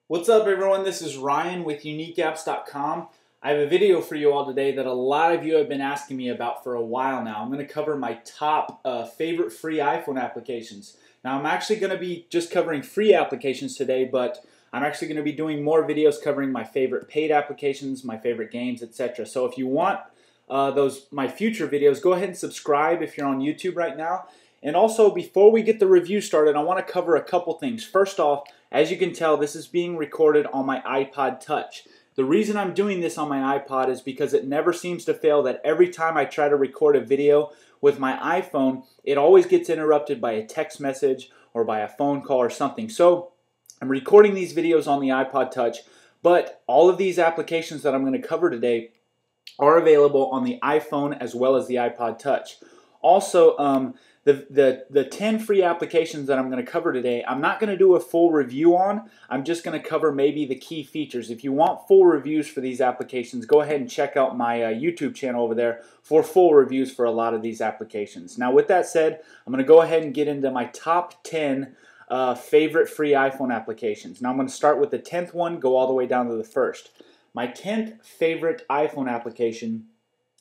What's up everyone, this is Ryan with UniqueApps.com. I have a video for you all today that a lot of you have been asking me about for a while now. I'm going to cover my top favorite free iPhone applications. Now I'm actually going to be just covering free applications today, but I'm actually going to be doing more videos covering my favorite paid applications, my favorite games, etc. So if you want my future videos, go ahead and subscribe if you're on YouTube right now. And also, before we get the review started, I want to cover a couple things. First off, as you can tell, this is being recorded on my iPod Touch. The reason I'm doing this on my iPod is because it never seems to fail that every time I try to record a video with my iPhone, it always gets interrupted by a text message or by a phone call or something. So I'm recording these videos on the iPod Touch, but all of these applications that I'm going to cover today are available on the iPhone as well as the iPod Touch. Also, the 10 free applications that I'm going to cover today, I'm not going to do a full review on. I'm just going to cover maybe the key features. If you want full reviews for these applications, go ahead and check out my YouTube channel over there for full reviews for a lot of these applications. Now with that said, I'm going to go ahead and get into my top 10 favorite free iPhone applications. Now I'm going to start with the 10th one, go all the way down to the first. My 10th favorite iPhone application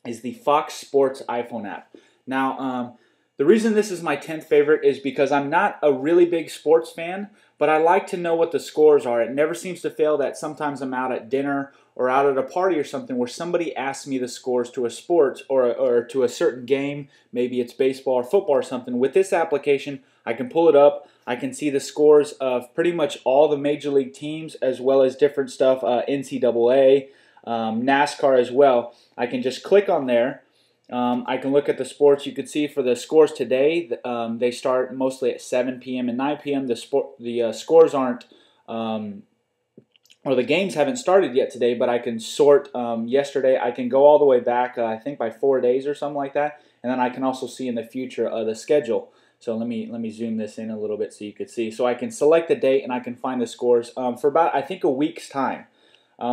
is the Fox Sports iPhone app. Now, the reason this is my 10th favorite is because I'm not a really big sports fan, but I like to know what the scores are. It never seems to fail that sometimes I'm out at dinner or out at a party or something where somebody asks me the scores to a sport or to a certain game, maybe it's baseball or football or something. With this application, I can pull it up. I can see the scores of pretty much all the major league teams as well as different stuff, NCAA, NASCAR as well. I can just click on there. I can look at the sports. You could see for the scores today, they start mostly at 7 p.m. and 9 p.m. The scores aren't, or the games haven't started yet today, but I can sort yesterday. I can go all the way back, I think by 4 days or something like that, and then I can also see in the future the schedule. So let me zoom this in a little bit so you could see. So I can select the date and I can find the scores for about, I think, a week's time.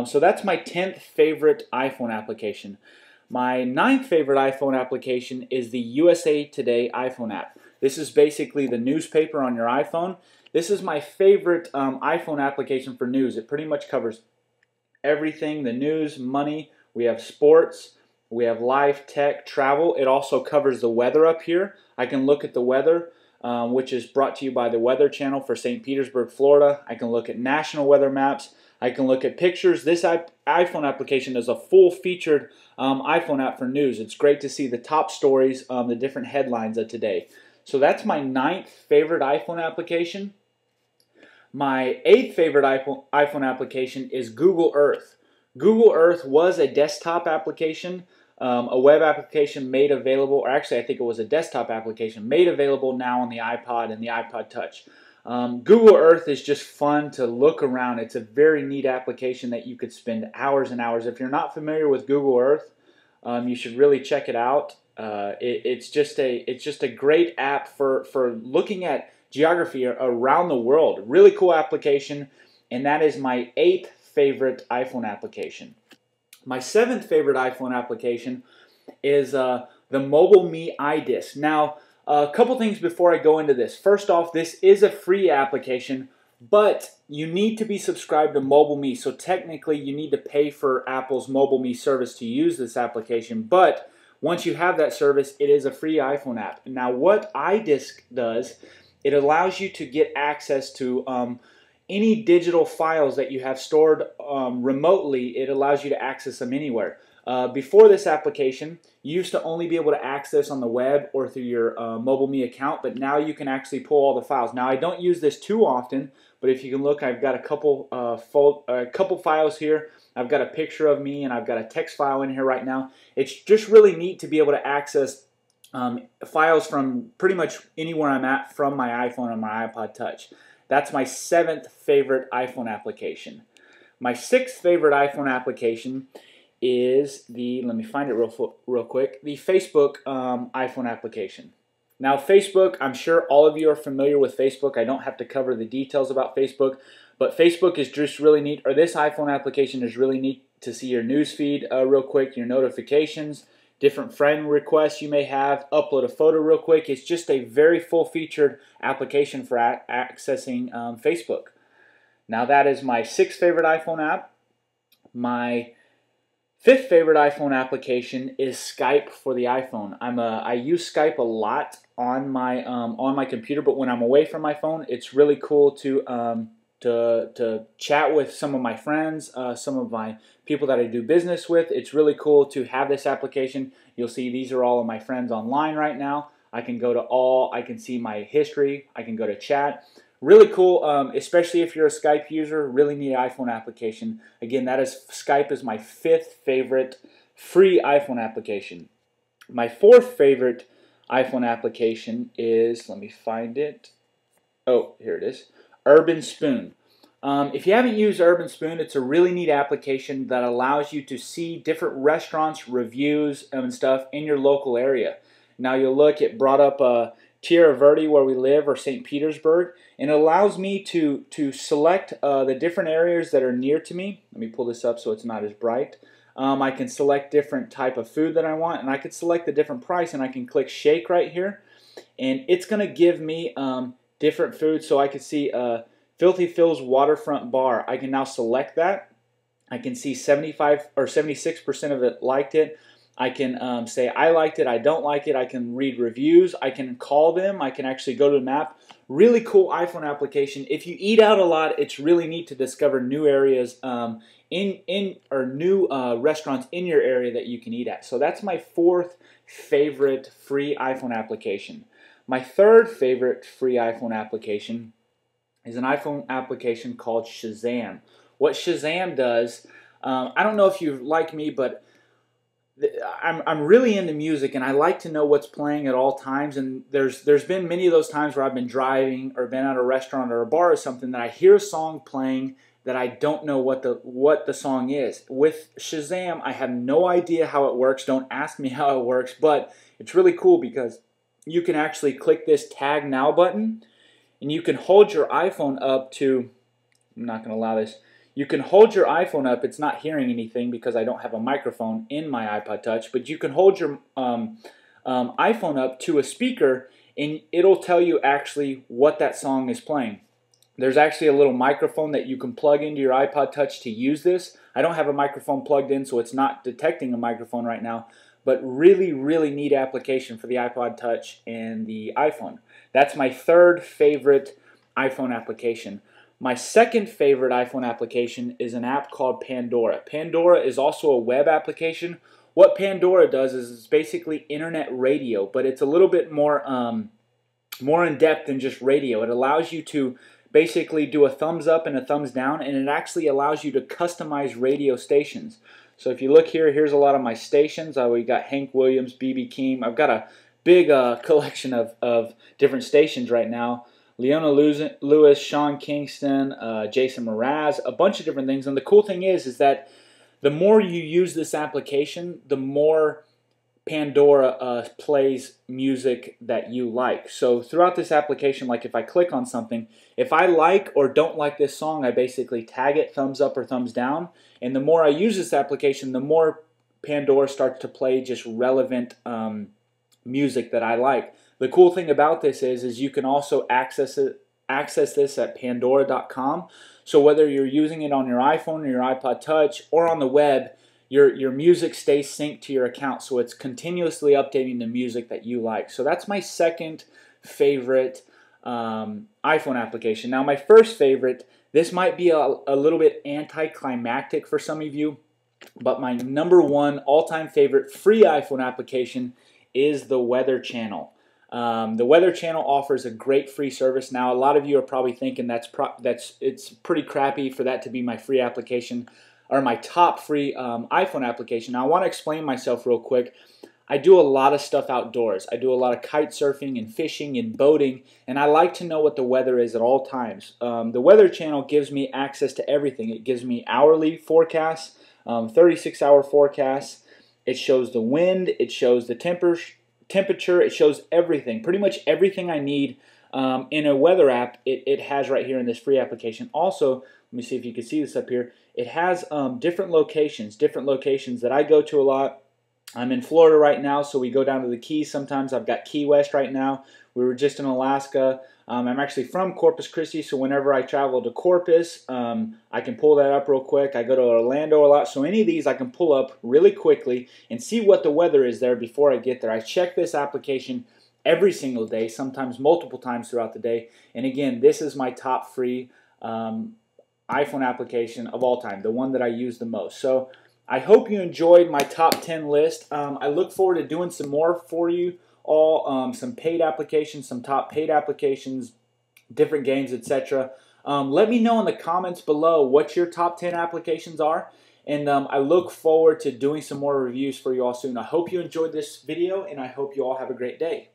So that's my 10th favorite iPhone application. My 9th favorite iPhone application is the USA Today iPhone app. This is basically the newspaper on your iPhone. This is my favorite iPhone application for news. It pretty much covers everything, the news, money. We have sports, we have life, tech, travel. It also covers the weather up here. I can look at the weather, which is brought to you by the Weather Channel for St. Petersburg, Florida. I can look at national weather maps. I can look at pictures. This iPhone application is a full-featured iPhone app for news. It's great to see the top stories, the different headlines of today. So that's my 9th favorite iPhone application. My 8th favorite iPhone application is Google Earth. Google Earth was a desktop application, a web application made available, or actually I think it was a desktop application made available now on the iPod and the iPod Touch. Google Earth is just fun to look around. It's a very neat application that you could spend hours and hours. If you're not familiar with Google Earth, you should really check it out. It's just a great app for looking at geography around the world. Really cool application, and that is my 8th favorite iPhone application. My 7th favorite iPhone application is the Mobile Me iDisk. Now, a couple things before I go into this. First off, this is a free application, but you need to be subscribed to Mobile Me. So technically, you need to pay for Apple's Mobile Me service to use this application. But once you have that service, it is a free iPhone app. Now, what iDisk does, it allows you to get access to any digital files that you have stored remotely. It allows you to access them anywhere. Before this application, you used to only be able to access on the web or through your Mobile Me account, but now you can actually pull all the files. Now, I don't use this too often, but if you can look, I've got a couple files here. I've got a picture of me, and I've got a text file in here right now. It's just really neat to be able to access files from pretty much anywhere I'm at from my iPhone or my iPod Touch. That's my 7th favorite iPhone application. My 6th favorite iPhone application is let me find it real quick, the Facebook iPhone application. Now Facebook, I'm sure all of you are familiar with Facebook. I don't have to cover the details about Facebook, but Facebook is just really neat, or this iPhone application is really neat to see your news feed real quick, your notifications, different friend requests you may have, upload a photo real quick. It's just a very full-featured application for accessing Facebook. Now that is my 6th favorite iPhone app. My 5th favorite iPhone application is Skype for the iPhone. I use Skype a lot on my computer, but when I'm away from my phone, it's really cool to chat with some of my friends, some of my people that I do business with. It's really cool to have this application. You'll see these are all of my friends online right now. I can go to all, I can see my history, I can go to chat. Really cool, especially if you're a Skype user. Really neat iPhone application. Again, Skype is my 5th favorite free iPhone application. My 4th favorite iPhone application is, let me find it. Oh, here it is. Urbanspoon. If you haven't used Urbanspoon, it's a really neat application that allows you to see different restaurants, reviews, and stuff in your local area. Now you'll look, it brought up Tierra Verde where we live, or St. Petersburg, and it allows me to select the different areas that are near to me. Let me pull this up so it's not as bright. I can select different type of food that I want, and I can select the different price, and I can click shake right here, and it's going to give me different foods. So I can see Filthy Phil's Waterfront Bar. I can now select that. I can see 75 or 76% of it liked it. I can say I liked it, I don't like it. I can read reviews. I can call them. I can actually go to the map. Really cool iPhone application. If you eat out a lot, it's really neat to discover new areas or new restaurants in your area that you can eat at. So that's my 4th favorite free iPhone application. My 3rd favorite free iPhone application is an iPhone application called Shazam. What Shazam does, I don't know if you like me, but I'm really into music, and I like to know what's playing at all times. And there's been many of those times where I've been driving or been at a restaurant or a bar or something that I hear a song playing that I don't know what the song is. With Shazam, I have no idea how it works. Don't ask me how it works, but it's really cool because you can actually click this Tag Now button, and you can hold your iPhone up to, I'm not going to allow this. You can hold your iPhone up. It's not hearing anything because I don't have a microphone in my iPod Touch, but you can hold your iPhone up to a speaker, and it'll tell you actually what that song is playing. There's actually a little microphone that you can plug into your iPod Touch to use this. I don't have a microphone plugged in, so it's not detecting a microphone right now, but really, really neat application for the iPod Touch and the iPhone. That's my 3rd favorite iPhone application. My 2nd favorite iPhone application is an app called Pandora. Pandora is also a web application. What Pandora does is it's basically internet radio, but it's a little bit more in depth than just radio. It allows you to basically do a thumbs up and a thumbs down, and it actually allows you to customize radio stations. So if you look here, here's a lot of my stations. We got Hank Williams, B.B. King. I've got a big collection of different stations right now. Leona Lewis, Sean Kingston, Jason Mraz, a bunch of different things. And the cool thing is that the more you use this application, the more Pandora plays music that you like. So throughout this application, like if I click on something, if I like or don't like this song, I basically tag it thumbs up or thumbs down. And the more I use this application, the more Pandora starts to play just relevant music that I like. The cool thing about this is you can also access this at Pandora.com. So whether you're using it on your iPhone or your iPod Touch or on the web, your music stays synced to your account. So it's continuously updating the music that you like. So that's my 2nd favorite iPhone application. Now my 1st favorite, this might be a little bit anticlimactic for some of you, but my number 1 all-time favorite free iPhone application is the Weather Channel. The Weather Channel offers a great free service. Now, a lot of you are probably thinking it's pretty crappy for that to be my free application or my top free iPhone application. Now, I want to explain myself real quick. I do a lot of stuff outdoors. I do a lot of kite surfing and fishing and boating, and I like to know what the weather is at all times. The Weather Channel gives me access to everything. It gives me hourly forecasts, 36-hour forecasts. It shows the wind. It shows the temperature. It shows everything. Pretty much everything I need in a weather app, it has right here in this free application. Also, let me see if you can see this up here. It has different locations that I go to a lot. I'm in Florida right now, so we go down to the Keys sometimes. I've got Key West right now. We were just in Alaska. I'm actually from Corpus Christi, so whenever I travel to Corpus, I can pull that up real quick. I go to Orlando a lot, so any of these I can pull up really quickly and see what the weather is there before I get there. I check this application every single day, sometimes multiple times throughout the day. And again, this is my top free iPhone application of all time, the one that I use the most. So I hope you enjoyed my top 10 list. I look forward to doing some more for you all, some paid applications, some top paid applications, different games, etc. Let me know in the comments below what your top 10 applications are, and I look forward to doing some more reviews for you all soon. I hope you enjoyed this video, and I hope you all have a great day.